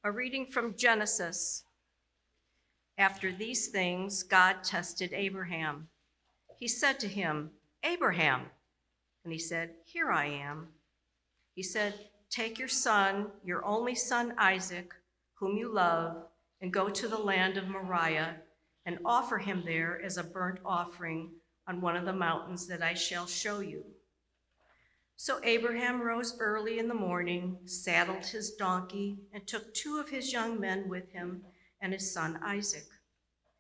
A reading from Genesis. After these things, God tested Abraham. He said to him, "Abraham." And he said, "Here I am." He said, "Take your son, your only son Isaac, whom you love, and go to the land of Moriah and offer him there as a burnt offering on one of the mountains that I shall show you." So Abraham rose early in the morning, saddled his donkey, and took 2 of his young men with him and his son Isaac.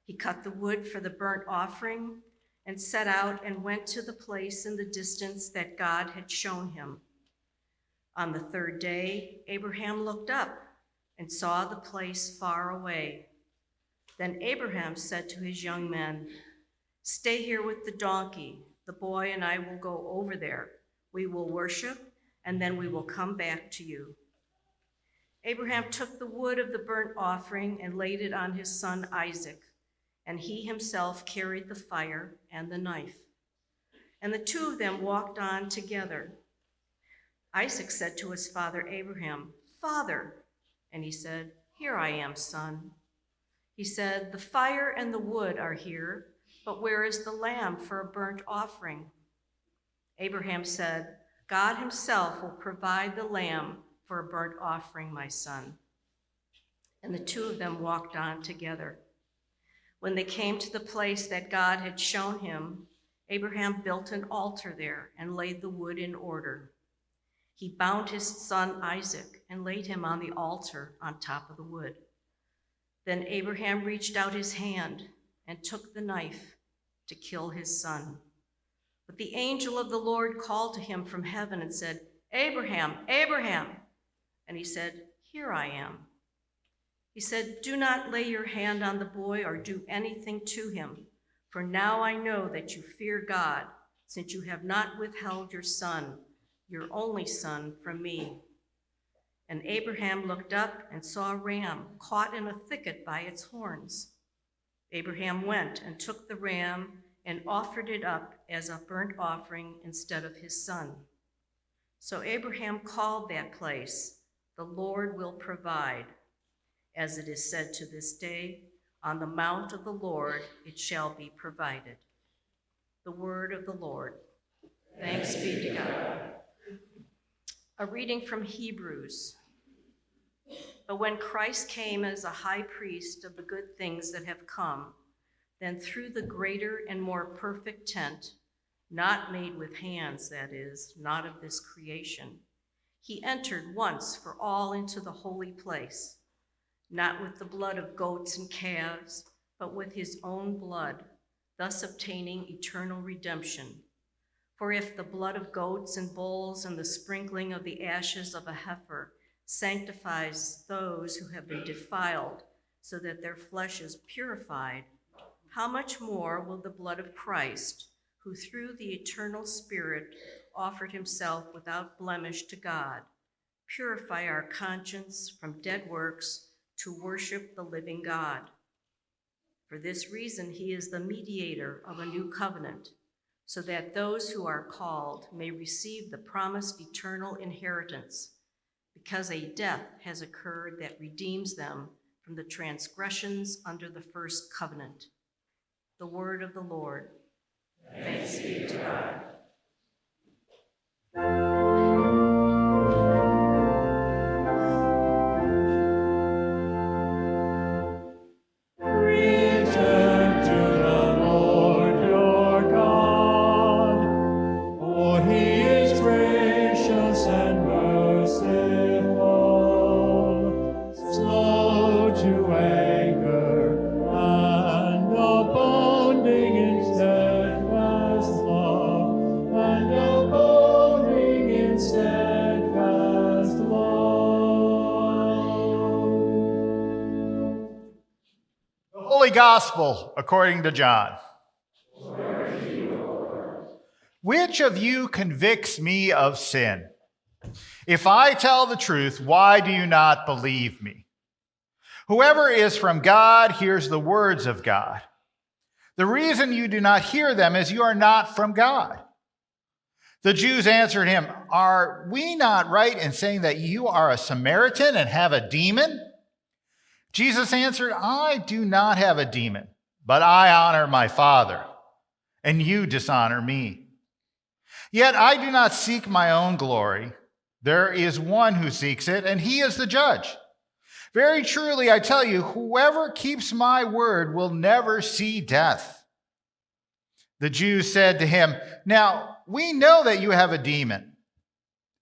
He cut the wood for the burnt offering and set out and went to the place in the distance that God had shown him. On the 3rd day, Abraham looked up and saw the place far away. Then Abraham said to his young men, "Stay here with the donkey. The boy and I will go over there. We will worship, and then we will come back to you." Abraham took the wood of the burnt offering and laid it on his son Isaac, and he himself carried the fire and the knife. And the 2 of them walked on together. Isaac said to his father Abraham, "Father," and he said, "Here I am, son." He said, "The fire and the wood are here, but where is the lamb for a burnt offering?" Abraham said, "God himself will provide the lamb for a burnt offering, my son." And the 2 of them walked on together. When they came to the place that God had shown him, Abraham built an altar there and laid the wood in order. He bound his son Isaac and laid him on the altar on top of the wood. Then Abraham reached out his hand and took the knife to kill his son. But the angel of the Lord called to him from heaven and said, "Abraham, Abraham." And he said, "Here I am." He said, "Do not lay your hand on the boy or do anything to him, for now I know that you fear God, since you have not withheld your son, your only son, from me." And Abraham looked up and saw a ram caught in a thicket by its horns. Abraham went and took the ram and offered it up as a burnt offering instead of his son. So Abraham called that place, "The Lord will provide." As it is said to this day, "On the mount of the Lord it shall be provided." The word of the Lord. Thanks be to God. A reading from Hebrews. But when Christ came as a high priest of the good things that have come, then through the greater and more perfect tent, not made with hands, that is, not of this creation, he entered once for all into the holy place, not with the blood of goats and calves, but with his own blood, thus obtaining eternal redemption. For if the blood of goats and bulls and the sprinkling of the ashes of a heifer sanctifies those who have been defiled so that their flesh is purified, how much more will the blood of Christ, who through the eternal Spirit offered himself without blemish to God, purify our conscience from dead works to worship the living God? For this reason, he is the mediator of a new covenant, so that those who are called may receive the promised eternal inheritance, because a death has occurred that redeems them from the transgressions under the first covenant. The word of the Lord. Thanks be to God. Gospel according to John. Which of you convicts me of sin? If I tell the truth, why do you not believe me? Whoever is from God hears the words of God. The reason you do not hear them is you are not from God. The Jews answered him, "Are we not right in saying that you are a Samaritan and have a demon? Jesus answered, I do not have a demon, but I honor my Father, and you dishonor me. Yet I do not seek my own glory. There is one who seeks it, and he is the judge. Very truly, I tell you, whoever keeps my word will never see death. The Jews said to him, Now we know that you have a demon.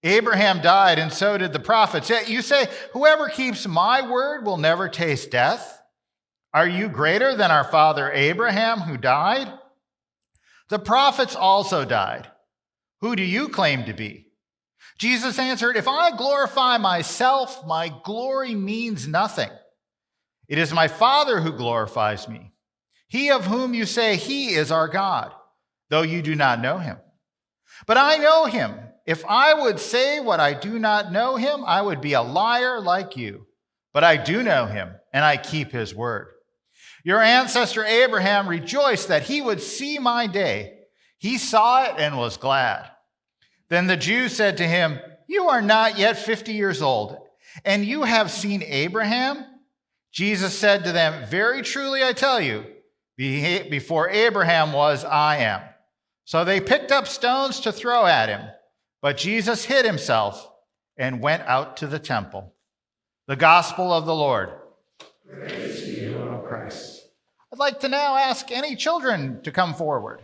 Abraham died, and so did the prophets. Yet you say, whoever keeps my word will never taste death. Are you greater than our father Abraham, who died? The prophets also died. Who do you claim to be? Jesus answered, If I glorify myself, my glory means nothing. It is my Father who glorifies me. He of whom you say he is our God, though you do not know him. But I know him. If I would say what I do not know him, I would be a liar like you. But I do know him, and I keep his word. Your ancestor Abraham rejoiced that he would see my day. He saw it and was glad. Then the Jews said to him, You are not yet 50 years old, and you have seen Abraham? Jesus said to them, Very truly I tell you, before Abraham was, I am. So they picked up stones to throw at him. But Jesus hid himself and went out to the temple. The gospel of the Lord. Praise to you, O Christ. I'd like to now ask any children to come forward.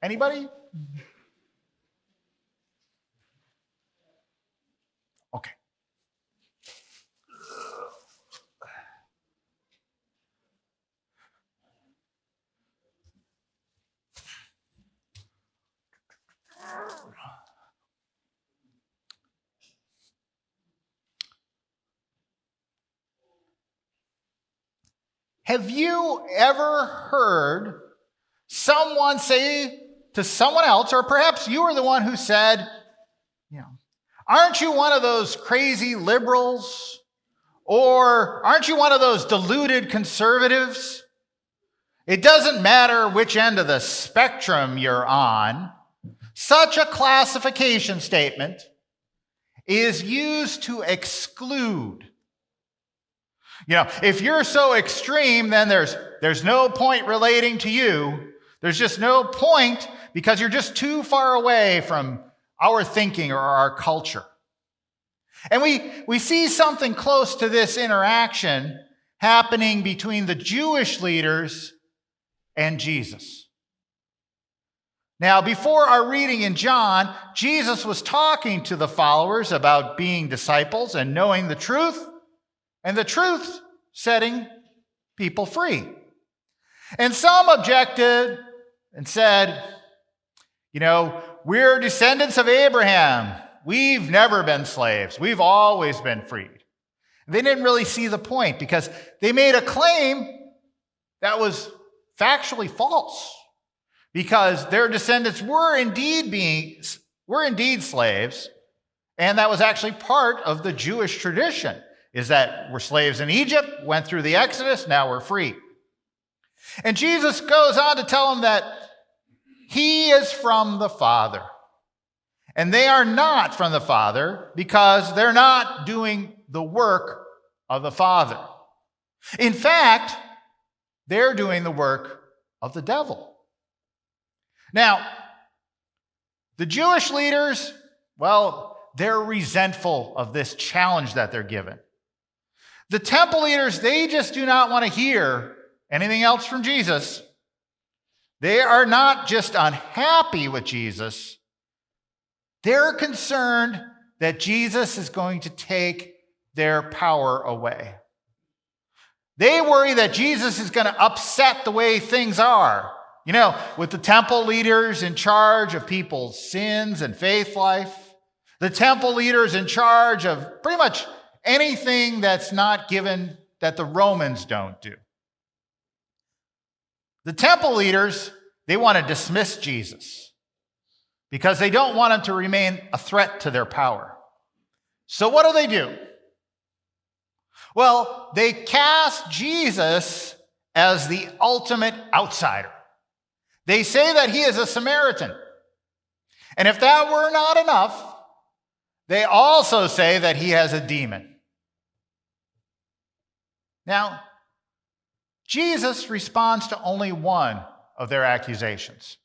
Anybody? Okay. Have you ever heard someone say to someone else, or perhaps you were the one who said, aren't you one of those crazy liberals? Or aren't you one of those deluded conservatives? It doesn't matter which end of the spectrum you're on. Such a classification statement is used to exclude. If you're so extreme, then there's no point relating to you. There's just no point because you're just too far away from our thinking or our culture. And we see something close to this interaction happening between the Jewish leaders and Jesus. Now, before our reading in John, Jesus was talking to the followers about being disciples and knowing the truth, and the truth setting people free. And some objected and said, we're descendants of Abraham. We've never been slaves. We've always been freed. They didn't really see the point because they made a claim that was factually false because their descendants were indeed slaves, and that was actually part of the Jewish tradition, is that we're slaves in Egypt, went through the Exodus, now we're free. And Jesus goes on to tell them that he is from the Father. And they are not from the Father because they're not doing the work of the Father. In fact, they're doing the work of the devil. Now, the Jewish leaders, they're resentful of this challenge that they're given. The temple leaders, they just do not want to hear anything else from Jesus. They are not just unhappy with Jesus. They're concerned that Jesus is going to take their power away. They worry that Jesus is going to upset the way things are. With the temple leaders in charge of people's sins and faith life, the temple leaders in charge of pretty much anything that's not given that the Romans don't do. The temple leaders, they want to dismiss Jesus because they don't want him to remain a threat to their power. So what do? They cast Jesus as the ultimate outsider. They say that he is a Samaritan. And if that were not enough, they also say that he has a demon. Now, Jesus responds to only one of their accusations.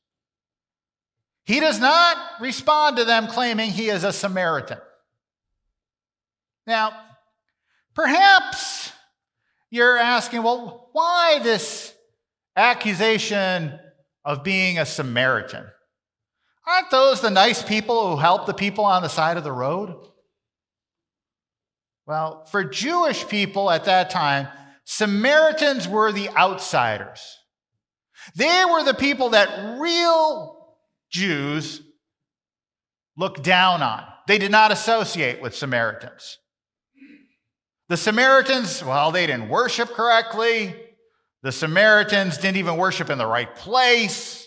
He does not respond to them claiming he is a Samaritan. Now, perhaps you're asking, well, why this accusation of being a Samaritan? Aren't those the nice people who help the people on the side of the road? Well, for Jewish people at that time, Samaritans were the outsiders. They were the people that real Jews looked down on. They did not associate with Samaritans. The Samaritans, well, they didn't worship correctly. The Samaritans didn't even worship in the right place.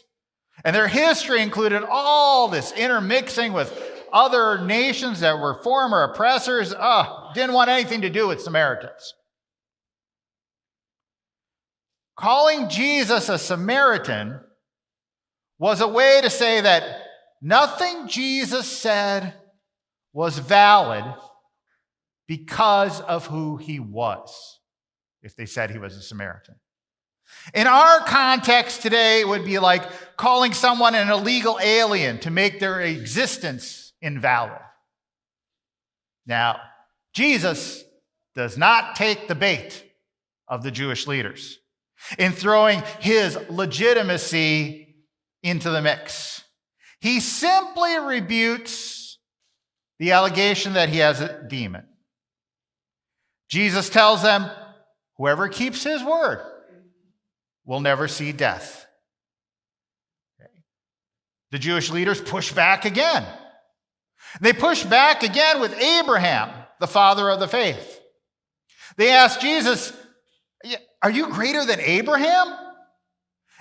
And their history included all this intermixing with other nations that were former oppressors. Didn't want anything to do with Samaritans. Calling Jesus a Samaritan was a way to say that nothing Jesus said was valid because of who he was, if they said he was a Samaritan. In our context today, it would be like calling someone an illegal alien to make their existence invalid. Now, Jesus does not take the bait of the Jewish leaders in throwing his legitimacy into the mix. He simply rebukes the allegation that he has a demon. Jesus tells them, whoever keeps his word will never see death. Okay. The Jewish leaders push back again. They push back again with Abraham, the father of the faith. They ask Jesus, are you greater than Abraham?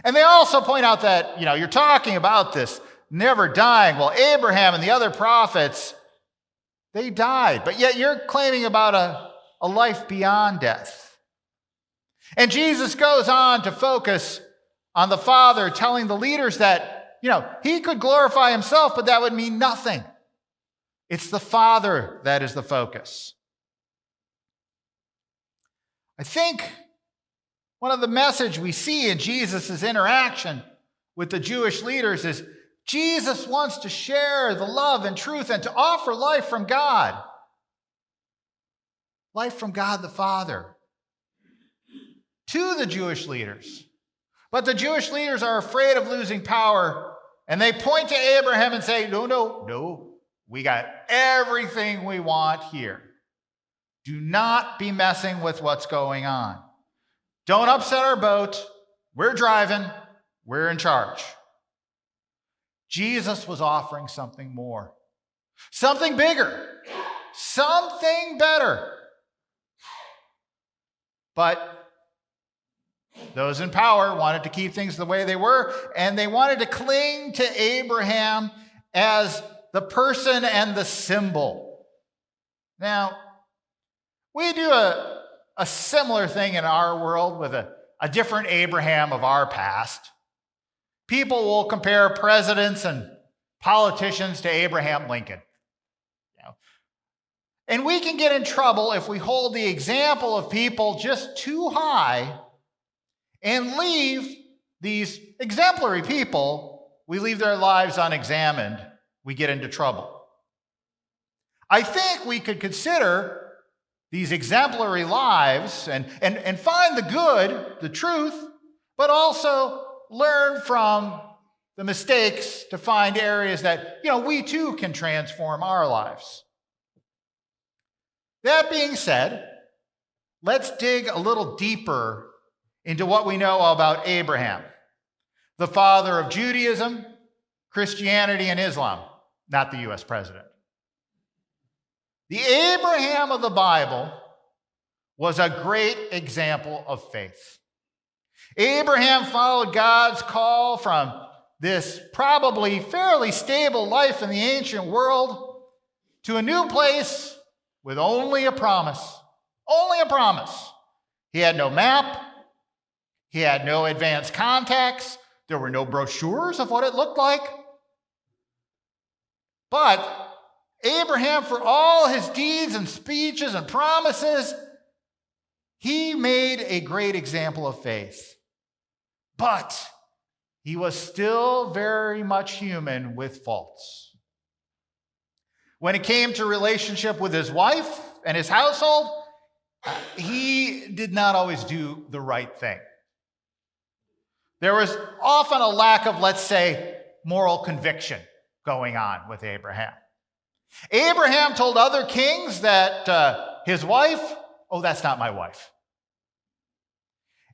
And they also point out that, you're talking about this never dying. Well, Abraham and the other prophets, they died. But yet you're claiming about a life beyond death. And Jesus goes on to focus on the Father, telling the leaders that, he could glorify himself, but that would mean nothing. It's the Father that is the focus. I think one of the message we see in Jesus' interaction with the Jewish leaders is Jesus wants to share the love and truth and to offer life from God. Life from God the Father to the Jewish leaders. But the Jewish leaders are afraid of losing power, and they point to Abraham and say, no, we got everything we want here. Do not be messing with what's going on. Don't upset our boat. We're driving. We're in charge. Jesus was offering something more, something bigger, something better. But those in power wanted to keep things the way they were, and they wanted to cling to Abraham as the person and the symbol. Now, we do a similar thing in our world with a different Abraham of our past. People will compare presidents and politicians to Abraham Lincoln. And we can get in trouble if we hold the example of people just too high and leave these exemplary people, we leave their lives unexamined, we get into trouble. I think we could consider these exemplary lives and find the good, the truth, but also learn from the mistakes to find areas that, we too can transform our lives. That being said, let's dig a little deeper into what we know about Abraham, the father of Judaism, Christianity, and Islam, not the U.S. president. The Abraham of the Bible was a great example of faith. Abraham followed God's call from this probably fairly stable life in the ancient world to a new place with only a promise. Only a promise. He had no map. He had no advanced contacts. There were no brochures of what it looked like. But Abraham, for all his deeds and speeches and promises, he made a great example of faith. But he was still very much human with faults. When it came to relationship with his wife and his household, he did not always do the right thing. There was often a lack of, let's say, moral conviction going on with Abraham. Abraham told other kings that his wife, oh, that's not my wife.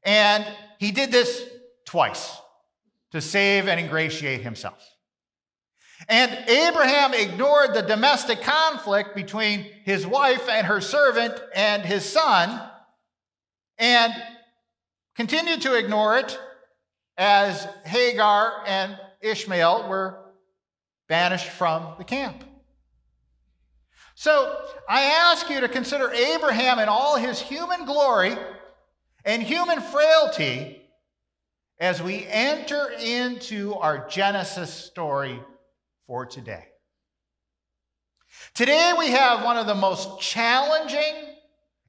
And he did this twice to save and ingratiate himself. And Abraham ignored the domestic conflict between his wife and her servant and his son, and continued to ignore it as Hagar and Ishmael were banished from the camp. So I ask you to consider Abraham in all his human glory and human frailty as we enter into our Genesis story for today. Today we have one of the most challenging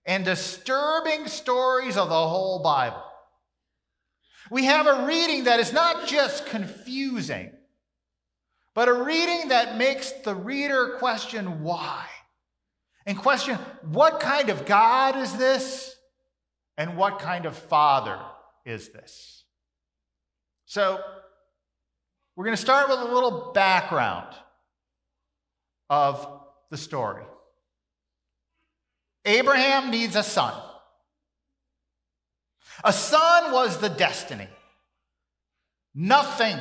and disturbing stories of the whole Bible. We have a reading that is not just confusing, but a reading that makes the reader question why, and question what kind of God is this, and what kind of father is this. So we're going to start with a little background of the story. Abraham needs a son. A son was the destiny. Nothing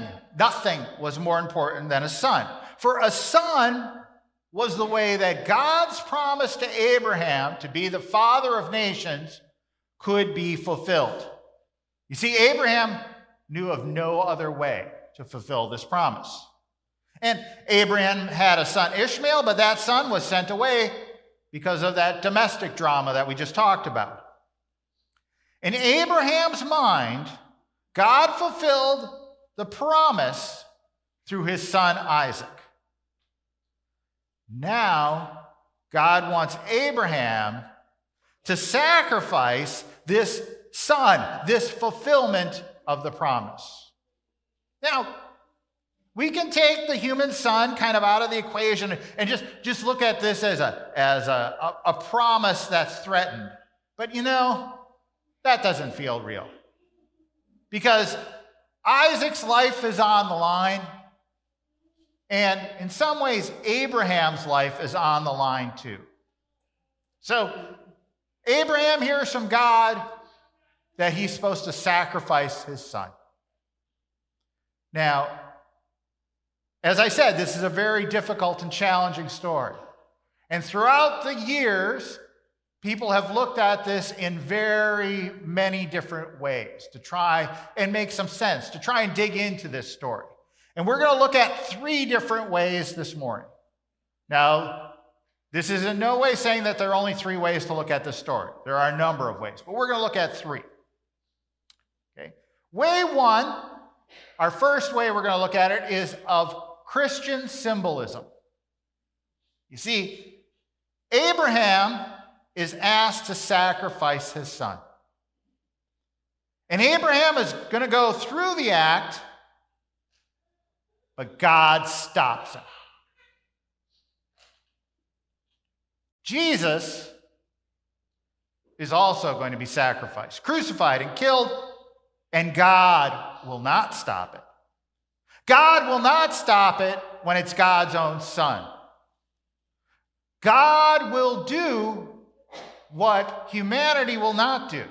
was more important than a son. For a son was the way that God's promise to Abraham to be the father of nations could be fulfilled. You see, Abraham knew of no other way to fulfill this promise. And Abraham had a son, Ishmael, but that son was sent away because of that domestic drama that we just talked about. In Abraham's mind, God fulfilled the promise through his son Isaac. Now, God wants Abraham to sacrifice this son, this fulfillment of the promise. Now, we can take the human son kind of out of the equation and just look at this as a promise that's threatened. But you know, that doesn't feel real. Because Isaac's life is on the line, and in some ways, Abraham's life is on the line too. So, Abraham hears from God that he's supposed to sacrifice his son. Now, as I said, this is a very difficult and challenging story. And throughout the years, people have looked at this in very many different ways to try and make some sense, to try and dig into this story. And we're going to look at 3 different ways this morning. Now, this is in no way saying that there are only 3 ways to look at this story. There are a number of ways, but we're going to look at 3. Okay? Way 1, our first way we're going to look at it is of Christian symbolism. You see, Abraham is asked to sacrifice his son. And Abraham is going to go through the act, but God stops him. Jesus is also going to be sacrificed, crucified and killed, and God will not stop it. God will not stop it when it's God's own son. God will do what humanity will not do.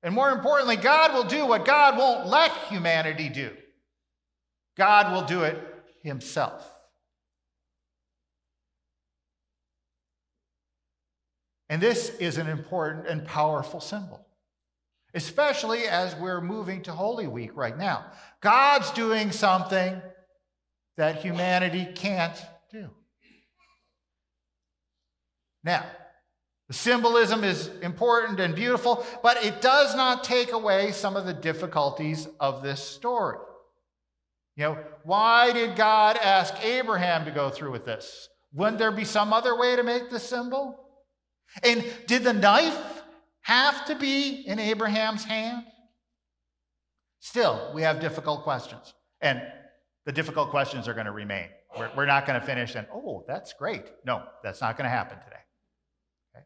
And more importantly, God will do what God won't let humanity do. God will do it himself. And this is an important and powerful symbol, especially as we're moving to Holy Week right now. God's doing something that humanity can't do. Now, the symbolism is important and beautiful, but it does not take away some of the difficulties of this story. Why did God ask Abraham to go through with this? Wouldn't there be some other way to make the symbol? And did the knife have to be in Abraham's hand? Still, we have difficult questions. And the difficult questions are going to remain. We're not going to finish and, oh, that's great. No, that's not going to happen today. Okay?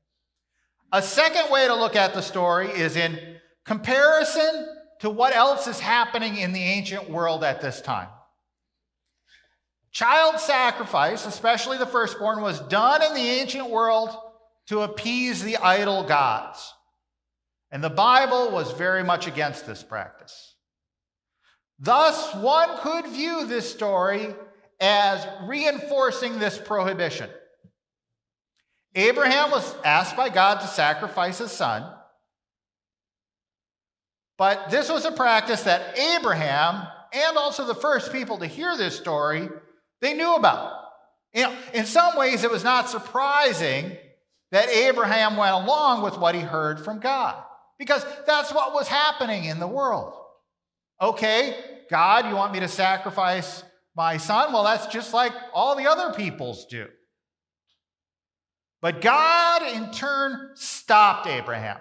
A second way to look at the story is in comparison to what else is happening in the ancient world at this time. Child sacrifice, especially the firstborn, was done in the ancient world to appease the idol gods. And the Bible was very much against this practice. Thus, one could view this story as reinforcing this prohibition. Abraham was asked by God to sacrifice his son, but this was a practice that Abraham and also the first people to hear this story, they knew about. In some ways, it was not surprising that Abraham went along with what he heard from God, because that's what was happening in the world. Okay, God, you want me to sacrifice my son? Well, that's just like all the other peoples do. But God, in turn, stopped Abraham,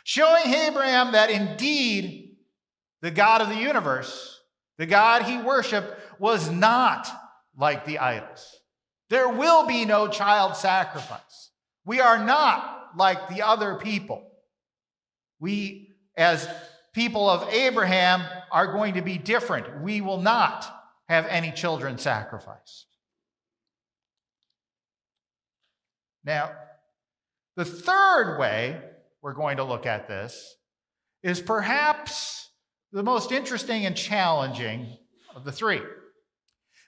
showing Abraham that indeed the God of the universe, the God he worshiped, was not like the idols. There will be no child sacrifice. We are not like the other people. We, as people of Abraham, are going to be different. We will not have any children sacrificed. Now, the third way we're going to look at this is perhaps the most interesting and challenging of the three.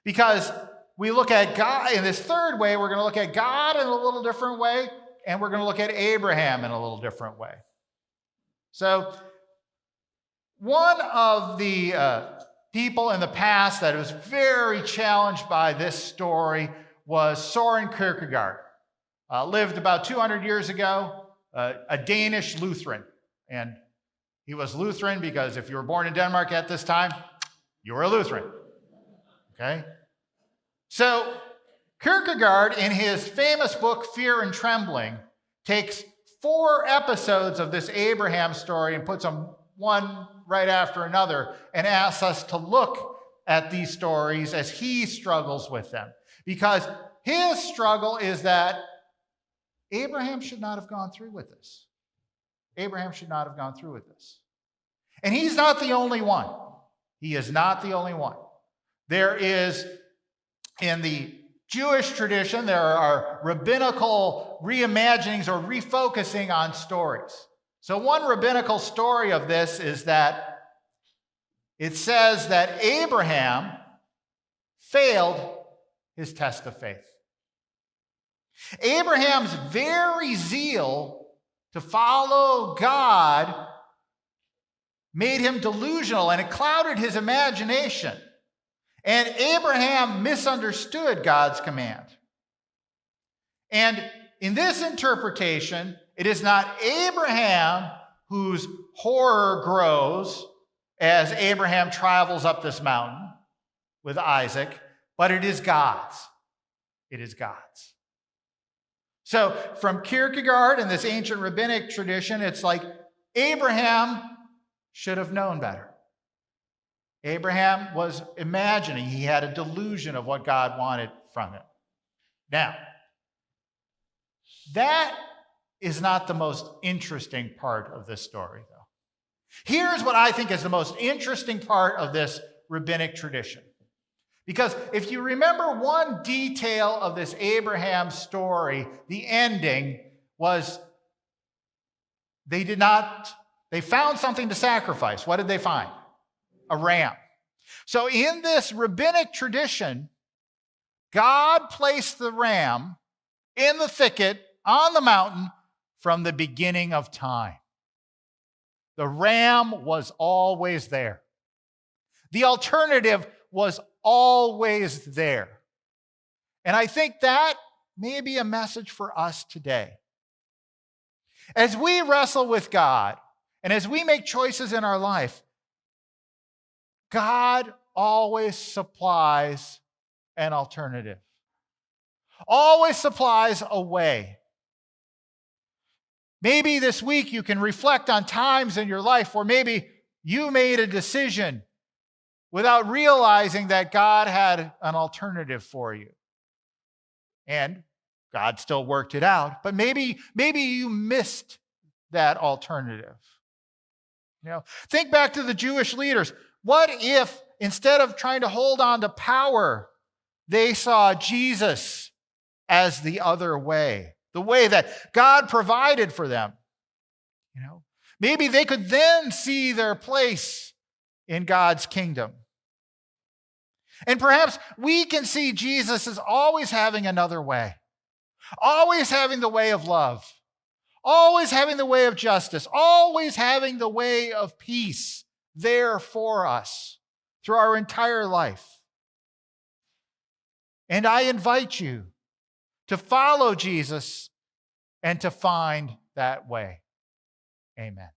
Because we look at God in this third way, we're going to look at God in a little different way, and we're going to look at Abraham in a little different way. So, one of the people in the past that was very challenged by this story was Søren Kierkegaard. Lived about 200 years ago, a Danish Lutheran. And he was Lutheran because if you were born in Denmark at this time, you were a Lutheran. Okay? So, Kierkegaard, in his famous book, Fear and Trembling, takes 4 episodes of this Abraham story and puts them one right after another and asks us to look at these stories as he struggles with them. Because his struggle is that Abraham should not have gone through with this. Abraham should not have gone through with this. And he's not the only one. He is not the only one. There is, in the Jewish tradition, there are rabbinical reimaginings or refocusing on stories. So one rabbinical story of this is that it says that Abraham failed his test of faith. Abraham's very zeal to follow God made him delusional, and it clouded his imagination. And Abraham misunderstood God's command. And in this interpretation, it is not Abraham whose horror grows as Abraham travels up this mountain with Isaac, but it is God's. It is God's. So from Kierkegaard and this ancient rabbinic tradition, it's like Abraham should have known better. Abraham was imagining, he had a delusion of what God wanted from him. Now, that is not the most interesting part of this story, though. Here's what I think is the most interesting part of this rabbinic tradition. Because if you remember one detail of this Abraham story, the ending was they found something to sacrifice. What did they find? A ram. So in this rabbinic tradition, God placed the ram in the thicket on the mountain from the beginning of time. The ram was always there. The alternative was always there. And I think that may be a message for us today. As we wrestle with God and as we make choices in our life, God always supplies an alternative, always supplies a way. Maybe this week you can reflect on times in your life where maybe you made a decision without realizing that God had an alternative for you. And God still worked it out, but maybe you missed that alternative. Think back to the Jewish leaders. What if instead of trying to hold on to power, they saw Jesus as the other way, the way that God provided for them? Maybe they could then see their place in God's kingdom. And perhaps we can see Jesus as always having another way, always having the way of love, always having the way of justice, always having the way of peace there for us through our entire life. And I invite you to follow Jesus and to find that way. Amen.